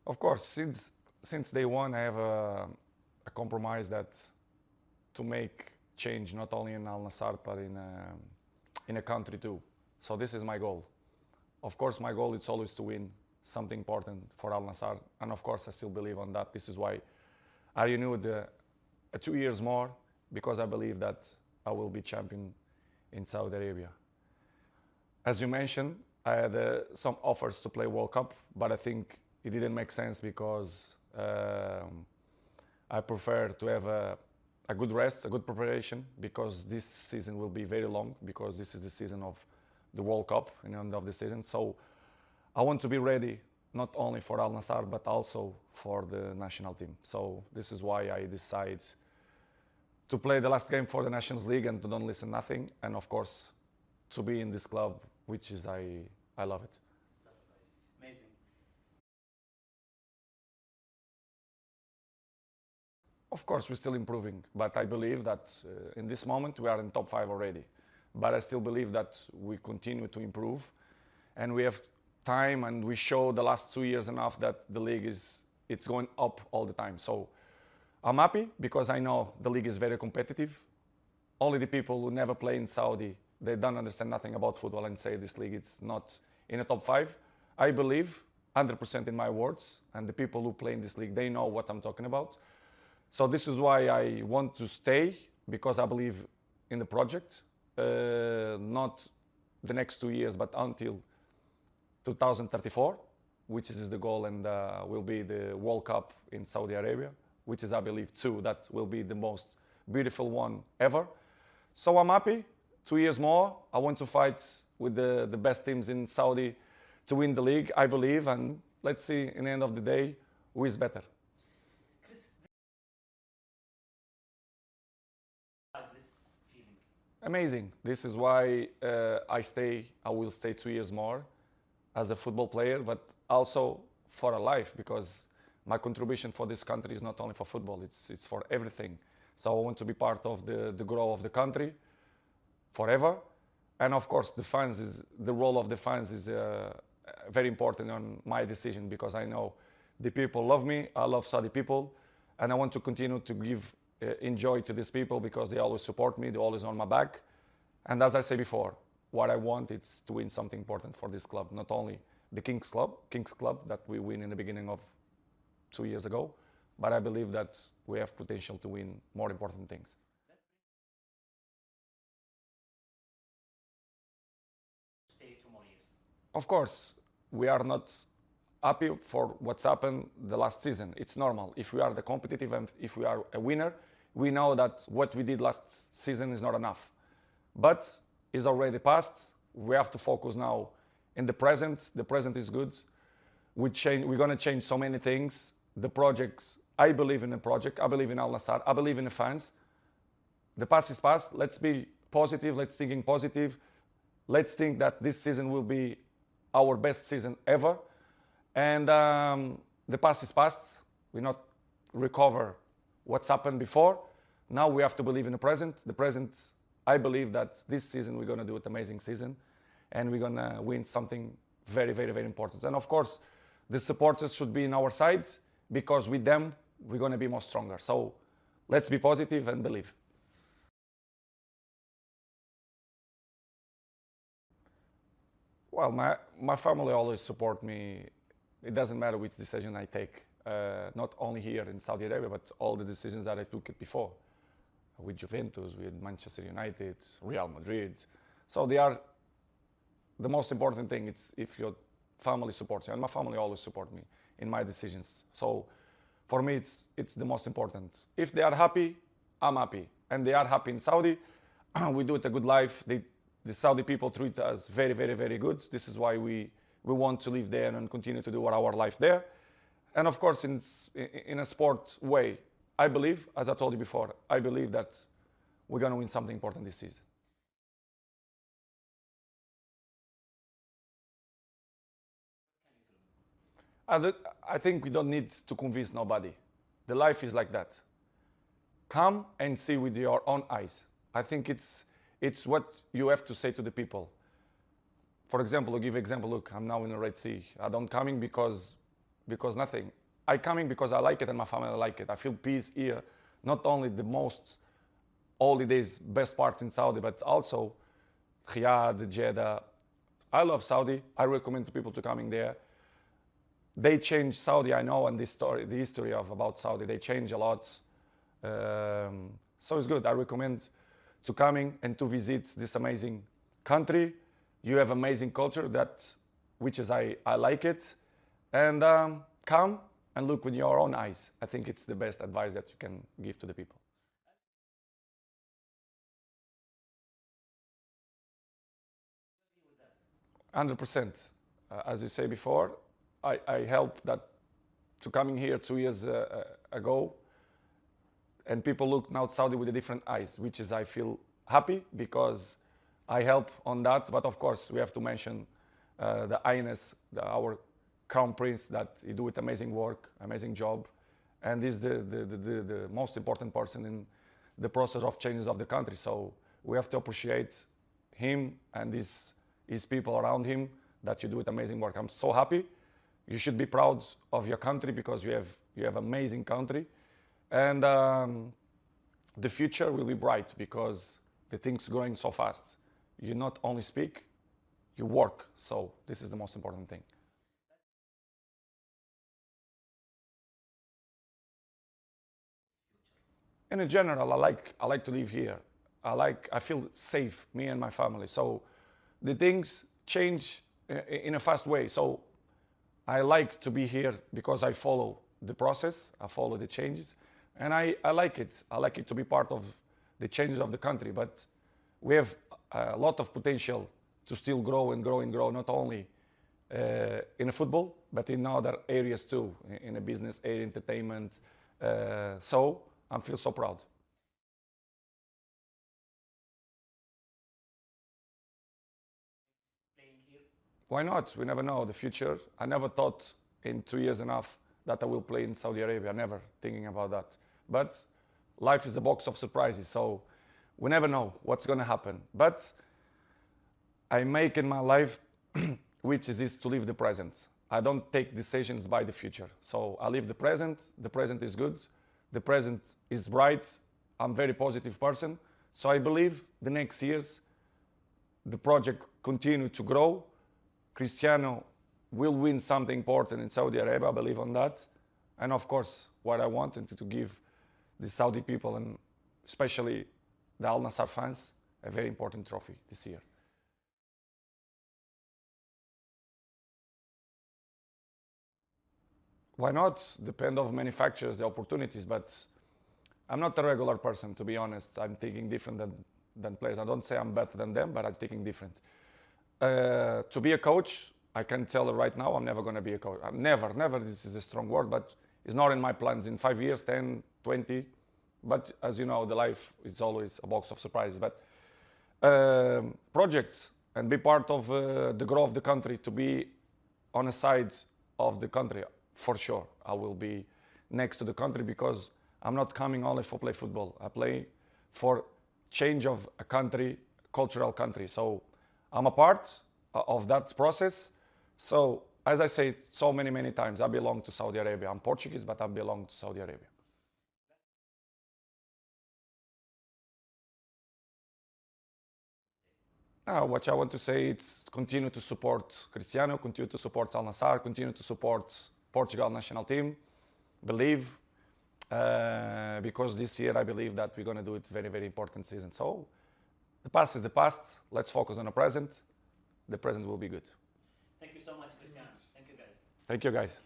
Of course, since day one, I have a compromise that to make change not only in Al-Nassr but in a country too. So this is my goal. Of course, my goal is always to win something important for Al-Nassr, and of course, I still believe on that. This is why I renewed 2 years more, because I believe that I will be champion in Saudi Arabia. As you mentioned, I had some offers to play World Cup, but I think it didn't make sense because I prefer to have a good rest, a good preparation, because this season will be very long, because this is the season of the World Cup, in the end of the season. So I want to be ready, not only for Al-Nassr, but also for the national team. So this is why I decide to play the last game for the Nations League and to don't listen nothing, and of course, to be in this club, which is, I love it. Amazing. Of course, we're still improving, but I believe that in this moment, we are in top 5 already. But I still believe that we continue to improve, and we have time, and we show the last 2 years enough that the league it's going up all the time. So I'm happy because I know the league is very competitive. Only the people who never play in Saudi, they don't understand nothing about football and say this league it's not in the top 5. I believe 100% in my words, and the people who play in this league, they know what I'm talking about. So this is why I want to stay, because I believe in the project, not the next 2 years, but until 2034, which is the goal, and will be the World Cup in Saudi Arabia, which is, I believe, too, that will be the most beautiful one ever. So I'm happy. 2 years more. I want to fight with the best teams in Saudi to win the league, I believe, and let's see, in the end of the day, who is better. This feeling. Amazing. This is why I will stay 2 years more as a football player, but also for a life, because my contribution for this country is not only for football, it's for everything. So I want to be part of the growth of the country forever. And of course, the role of the fans is very important on my decision, because I know the people love me, I love Saudi people, and I want to continue to give enjoy to these people, because they always support me, they're always on my back. And as I say before, what I want is to win something important for this club, not only the Kings Club that we win in the beginning of 2 years ago, but I believe that we have potential to win more important things. Stay 2 more years. Of course, we are not happy for what's happened the last season. It's normal. If we are the competitive and if we are a winner, we know that what we did last season is not enough. But it's already past. We have to focus now in the present. The present is good. We're going to change so many things. The project, I believe in the project. I believe in Al-Nassr. I believe in the fans. The past is past. Let's be positive. Let's think positive. Let's think that this season will be our best season ever. And the past is past. We not recover what's happened before. Now we have to believe in the present. The present, I believe that this season we're going to do an amazing season, and we're going to win something very, very, very important. And of course, the supporters should be in our side, because with them, we're going to be more stronger. So let's be positive and believe. Well, my family always support me. It doesn't matter which decision I take, not only here in Saudi Arabia, but all the decisions that I took before, with Juventus, with Manchester United, Real Madrid. So they are the most important thing. It's if your family supports you, and my family always support me in my decisions. So for me, it's the most important. If they are happy, I'm happy, and they are happy in Saudi. We do it a good life. The Saudi people treat us very, very, very good. This is why we want to live there and continue to do our life there. And of course, in a sport way, I believe, as I told you before, I believe that we're going to win something important this season. I think we don't need to convince nobody. The life is like that. Come and see with your own eyes. I think it's what you have to say to the people. For example, I'll give you an example. Look, I'm now in the Red Sea. I don't coming because nothing. I coming because I like it and my family like it. I feel peace here. Not only the most holidays, best parts in Saudi, but also Riyadh, Jeddah. I love Saudi. I recommend to people to coming there. They changed Saudi, I know, and this story, the history of about Saudi, they change a lot. So it's good. I recommend to coming and to visit this amazing country. You have amazing culture which is I like it. And come and look with your own eyes. I think it's the best advice that you can give to the people. With that. 100%. As you say before, I helped that to coming here 2 years ago, and people look now at Saudi with a different eyes, which is I feel happy because I help on that. But of course, we have to mention the Highness, our Crown Prince, that he do it amazing work, amazing job, and is the most important person in the process of changes of the country. So we have to appreciate him and his people around him that you do it amazing work. I'm so happy. You should be proud of your country because you have amazing country, and the future will be bright because the things growing so fast. You not only speak, you work. So this is the most important thing. And in general, I like to live here. I feel safe, me and my family. So the things change in a fast way. So I like to be here because I follow the process, I follow the changes, and I like it. I like it to be part of the changes of the country. But we have a lot of potential to still grow and grow and grow, not only in football, but in other areas too, in a business area, entertainment. So I feel so proud. Playing here. Why not? We never know the future. I never thought in 2 years and a half that I will play in Saudi Arabia. Never thinking about that. But life is a box of surprises, so we never know what's going to happen. But I make in my life, which is to live the present. I don't take decisions by the future. So I live the present. The present is good. The present is bright. I'm a very positive person. So I believe the next years, the project continue to grow. Cristiano will win something important in Saudi Arabia. I believe on that. And of course, what I wanted to give the Saudi people, and especially the Al-Nassr fans, a very important trophy this year. Why not? Depend of manufacturers, the opportunities, but I'm not a regular person, to be honest. I'm thinking different than players. I don't say I'm better than them, but I'm thinking different. To be a coach, I can tell you right now, I'm never going to be a coach. Never, this is a strong word, but it's not in my plans in 5 years, 10, 20. But as you know, the life is always a box of surprises. But projects and be part of the growth of the country, to be on a side of the country, for sure. I will be next to the country because I'm not coming only for play football. I play for change of a country, cultural country. So I'm a part of that process. So as I say so many times, I belong to Saudi Arabia. I'm Portuguese, but I belong to Saudi Arabia. Now, what I want to say is continue to support Cristiano, continue to support Al-Nassr, continue to support Portugal national team. Believe, because this year I believe that we're going to do it very important season. So the past is the past. Let's focus on the present. The present will be good. Thank you so much, Cristiano. Thank you, guys. Thank you, guys.